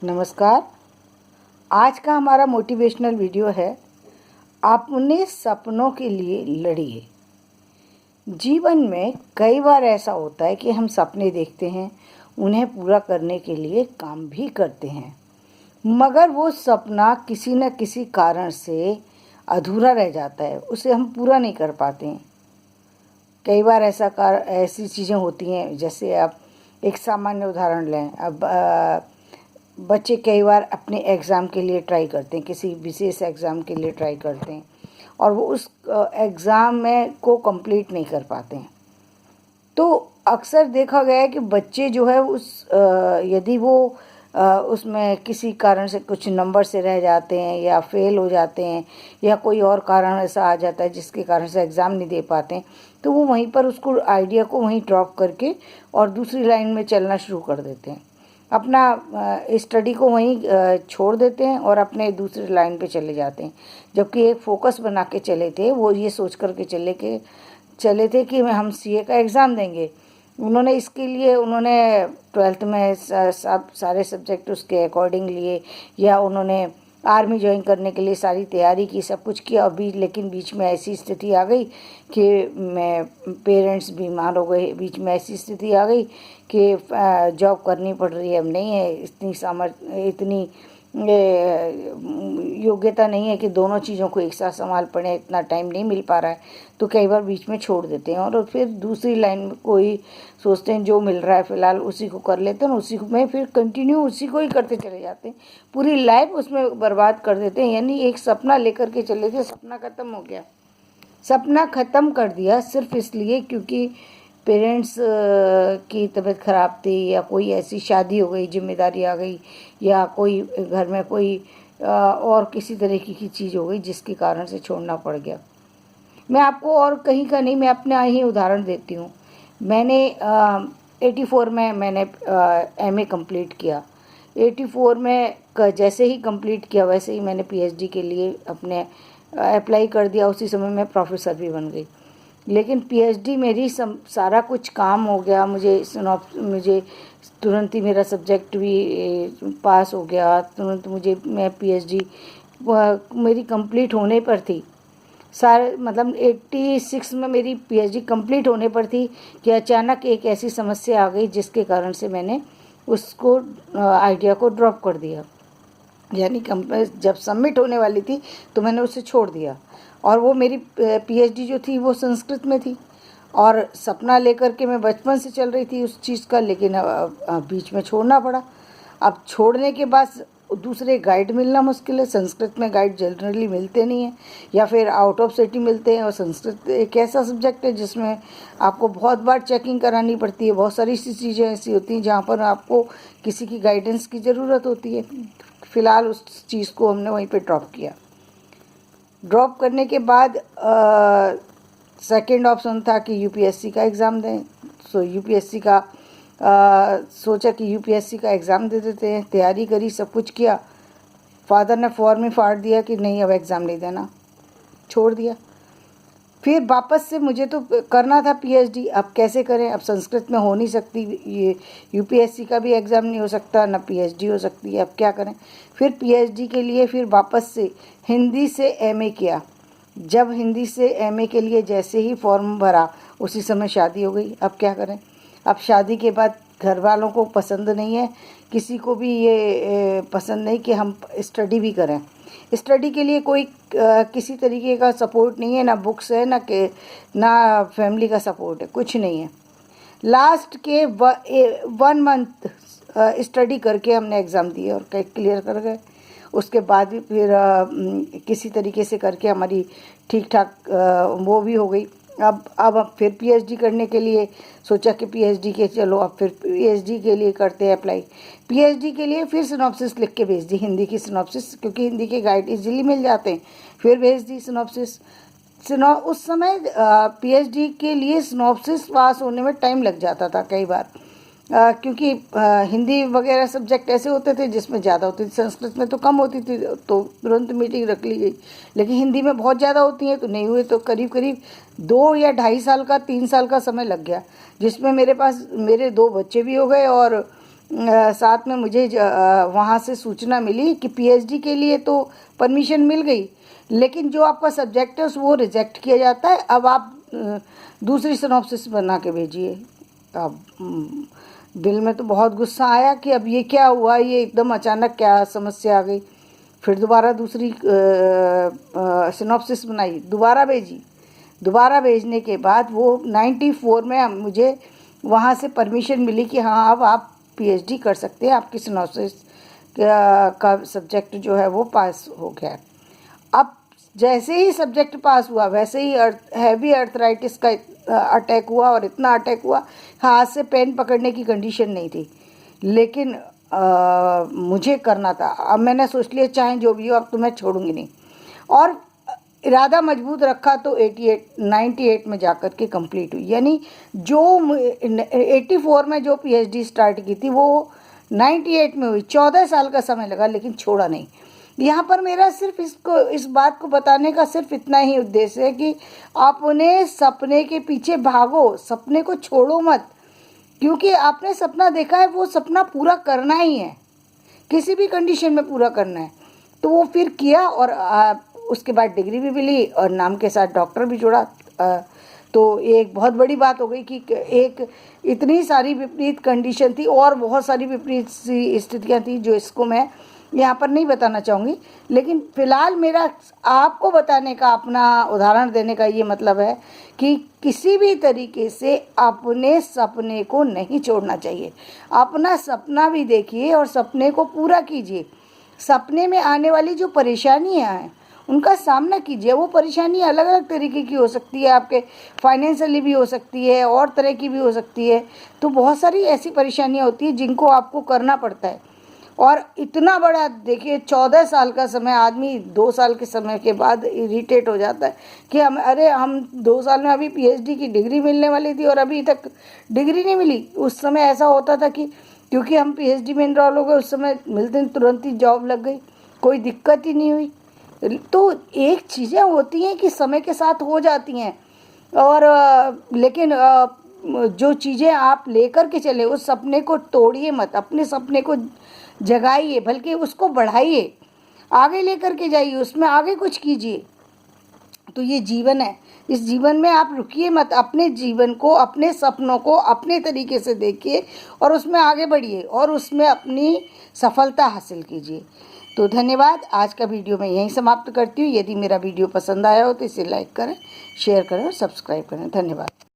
नमस्कार। आज का हमारा मोटिवेशनल वीडियो है, अपने सपनों के लिए लड़िए। जीवन में कई बार ऐसा होता है कि हम सपने देखते हैं, उन्हें पूरा करने के लिए काम भी करते हैं, मगर वो सपना किसी न किसी कारण से अधूरा रह जाता है, उसे हम पूरा नहीं कर पाते हैं। कई बार ऐसी चीज़ें होती हैं, जैसे आप एक सामान्य उदाहरण लें। अब बच्चे कई बार अपने एग्ज़ाम के लिए ट्राई करते हैं, किसी विशेष एग्ज़ाम के लिए ट्राई करते हैं और वो उस एग्ज़ाम में को कंप्लीट नहीं कर पाते हैं। तो अक्सर देखा गया है कि बच्चे जो है यदि वो उसमें किसी कारण से कुछ नंबर से रह जाते हैं या फेल हो जाते हैं या कोई और कारण ऐसा आ जाता है जिसके कारण से एग्ज़ाम नहीं दे पाते हैं, तो वो वहीं पर उसको आइडिया को वहीं ड्रॉप करके और दूसरी लाइन में चलना शुरू कर देते हैं। अपना स्टडी को वहीं छोड़ देते हैं और अपने दूसरी लाइन पे चले जाते हैं। जबकि एक फोकस बना के चले थे, वो ये सोच कर के चले थे कि हम सीए का एग्ज़ाम देंगे। उन्होंने 12th में सारे सब्जेक्ट उसके अकॉर्डिंग लिए, या उन्होंने आर्मी ज्वाइन करने के लिए सारी तैयारी की, सब कुछ किया। लेकिन बीच में ऐसी स्थिति आ गई कि पेरेंट्स बीमार हो गए। बीच में ऐसी स्थिति आ गई कि जॉब करनी पड़ रही है, अब नहीं है इतनी योग्यता नहीं है कि दोनों चीज़ों को एक साथ संभाल पड़े, इतना टाइम नहीं मिल पा रहा है। तो कई बार बीच में छोड़ देते हैं और फिर दूसरी लाइन में कोई सोचते हैं जो मिल रहा है फ़िलहाल उसी को कर लेते हैं, उसी में फिर कंटिन्यू उसी को ही करते चले जाते हैं, पूरी लाइफ उसमें बर्बाद कर देते हैं। यानी एक सपना लेकर के चले थे, सपना ख़त्म हो गया। सपना ख़त्म कर दिया सिर्फ इसलिए क्योंकि पेरेंट्स की तबीयत ख़राब थी, या कोई ऐसी शादी हो गई, जिम्मेदारी आ गई, या कोई घर में कोई और किसी तरीके की चीज़ हो गई जिसके कारण से छोड़ना पड़ गया। मैं आपको और कहीं का नहीं, मैं अपना ही उदाहरण देती हूँ। मैंने 84 में मैंने एमए कंप्लीट किया। 84 में जैसे ही कंप्लीट किया वैसे ही मैंने पीएचडी के लिए अपने अप्लाई कर दिया। उसी समय मैं प्रोफेसर भी बन गई। लेकिन पीएचडी मेरी सारा कुछ काम हो गया, मुझे तुरंत ही मेरा सब्जेक्ट भी पास हो गया, तुरंत मैं पीएचडी मेरी कंप्लीट होने पर थी। मतलब 86 में मेरी पीएचडी कंप्लीट होने पर थी कि अचानक एक ऐसी समस्या आ गई जिसके कारण से मैंने उसको आइडिया को ड्रॉप कर दिया। यानी जब सबमिट होने वाली थी तो मैंने उसे छोड़ दिया। और वो मेरी पीएचडी जो थी वो संस्कृत में थी, और सपना लेकर के मैं बचपन से चल रही थी उस चीज़ का, लेकिन बीच में छोड़ना पड़ा। अब छोड़ने के बाद दूसरे गाइड मिलना मुश्किल है। संस्कृत में गाइड जनरली मिलते नहीं हैं, या फिर आउट ऑफ सिटी मिलते हैं। और संस्कृत एक ऐसा सब्जेक्ट है जिसमें आपको बहुत बार चेकिंग करानी पड़ती है। बहुत सारी सी चीज़ें ऐसी होती हैं जहाँ पर आपको किसी की गाइडेंस की ज़रूरत होती है। फ़िलहाल उस चीज़ को हमने वहीं पे ड्रॉप किया। ड्रॉप करने के बाद सेकंड ऑप्शन था कि यूपीएससी का एग्ज़ाम दें। सोचा कि यूपीएससी का एग्ज़ाम दे देते हैं। तैयारी करी, सब कुछ किया। फादर ने फॉर्म ही फाड़ दिया कि नहीं, अब एग्ज़ाम नहीं देना, छोड़ दिया। फिर वापस से मुझे तो करना था पीएचडी, अब कैसे करें? अब संस्कृत में हो नहीं सकती, ये यूपीएससी का भी एग्ज़ाम नहीं हो सकता, ना पीएचडी हो सकती है। अब क्या करें? फिर पीएचडी के लिए फिर वापस से हिंदी से एमए किया। जब हिंदी से एमए के लिए जैसे ही फॉर्म भरा, उसी समय शादी हो गई। अब क्या करें? अब शादी के बाद घर वालों को पसंद नहीं है, किसी को भी ये पसंद नहीं कि हम स्टडी भी करें। स्टडी के लिए कोई किसी तरीके का सपोर्ट नहीं है, ना बुक्स है, ना फैमिली का सपोर्ट है, कुछ नहीं है। लास्ट के 1 मंथ स्टडी करके हमने एग्ज़ाम दिए और क्लियर कर गए। उसके बाद भी फिर किसी तरीके से करके हमारी ठीक ठाक वो भी हो गई। अब फिर पीएचडी करने के लिए सोचा कि पीएचडी के चलो, अब फिर पीएचडी के लिए करते हैं अप्लाई। पीएचडी के लिए फिर सिनॉप्सिस लिख के भेज दी, हिंदी की सिनॉप्सिस, क्योंकि हिंदी के गाइड इजीली मिल जाते हैं। फिर भेज दी सिनॉप्सिस। उस समय पीएचडी के लिए सिनॉप्सिस पास होने में टाइम लग जाता था कई बार, क्योंकि हिंदी वगैरह सब्जेक्ट ऐसे होते थे जिसमें ज़्यादा होती थी, संस्कृत में तो कम होती थी, तो तुरंत मीटिंग रख ली गई। लेकिन हिंदी में बहुत ज़्यादा होती हैं तो नहीं हुए, तो करीब करीब 2 या ढाई साल का 3 साल का समय लग गया, जिसमें मेरे 2 बच्चे भी हो गए और साथ में मुझे वहाँ से सूचना मिली कि पीएचडी के लिए तो परमिशन मिल गई, लेकिन जो आपका सब्जेक्ट है वो रिजेक्ट किया जाता है। अब आप दूसरी सिनॉप्सिस बना के भेजिए। अब दिल में तो बहुत गुस्सा आया कि अब ये क्या हुआ, ये एकदम अचानक क्या समस्या आ गई। फिर दोबारा दूसरी सिनॉप्सिस बनाई, दोबारा भेजी। दोबारा भेजने के बाद वो 94 में मुझे वहाँ से परमिशन मिली कि हाँ अब आप पीएचडी कर सकते हैं, आपकी सिनॉप्सिस का सब्जेक्ट जो है वो पास हो गया। अब जैसे ही सब्जेक्ट पास हुआ वैसे ही हैवी अर्थराइटिस का अटैक हुआ, और इतना अटैक हुआ हाथ से पेन पकड़ने की कंडीशन नहीं थी, लेकिन मुझे करना था। अब मैंने सोच लिया चाहे जो भी हो, अब तो मैं छोड़ूंगी नहीं, और इरादा मजबूत रखा तो 98 में जाकर के कंप्लीट हुई। यानी जो 84 में जो पीएचडी स्टार्ट की थी वो 98 में हुई। 14 साल का समय लगा, लेकिन छोड़ा नहीं। यहाँ पर मेरा सिर्फ इस बात को बताने का सिर्फ इतना ही उद्देश्य है कि अपने सपने के पीछे भागो, सपने को छोड़ो मत, क्योंकि आपने सपना देखा है वो सपना पूरा करना ही है, किसी भी कंडीशन में पूरा करना है। तो वो फिर किया, और उसके बाद डिग्री भी मिली और नाम के साथ डॉक्टर भी जुड़ा। तो एक बहुत बड़ी बात हो गई कि एक इतनी सारी विपरीत कंडीशन थी और बहुत सारी विपरीत सी स्थितियाँ थी जो इसको मैं यहाँ पर नहीं बताना चाहूँगी। लेकिन फ़िलहाल मेरा आपको बताने का, अपना उदाहरण देने का ये मतलब है कि किसी भी तरीके से अपने सपने को नहीं छोड़ना चाहिए। अपना सपना भी देखिए और सपने को पूरा कीजिए। सपने में आने वाली जो परेशानियाँ हैं उनका सामना कीजिए। वो परेशानी अलग अलग तरीके की हो सकती है, आपके फाइनेंशियली भी हो सकती है और तरह की भी हो सकती है। तो बहुत सारी ऐसी परेशानियाँ होती हैं जिनको आपको करना पड़ता है। और इतना बड़ा देखिए, 14 साल का समय, आदमी 2 साल के समय के बाद इरिटेट हो जाता है कि हम 2 साल में अभी पीएचडी की डिग्री मिलने वाली थी और अभी तक डिग्री नहीं मिली। उस समय ऐसा होता था कि क्योंकि हम पीएचडी में इनरोल हो गए, उस समय मिलते तुरंत ही जॉब लग गई, कोई दिक्कत ही नहीं हुई। तो एक चीज़ें होती हैं कि समय के साथ हो जाती हैं, और लेकिन जो चीज़ें आप लेकर के चले उस सपने को तोड़िए मत, अपने सपने को जगाइए, बल्कि उसको बढ़ाइए, आगे लेकर के जाइए, उसमें आगे कुछ कीजिए। तो ये जीवन है, इस जीवन में आप रुकिए मत, अपने जीवन को, अपने सपनों को अपने तरीके से देखिए और उसमें आगे बढ़िए और उसमें अपनी सफलता हासिल कीजिए। तो धन्यवाद। आज का वीडियो मैं यहीं समाप्त करती हूँ। यदि मेरा वीडियो पसंद आया हो तो इसे लाइक करें, शेयर करें और सब्सक्राइब करें। धन्यवाद।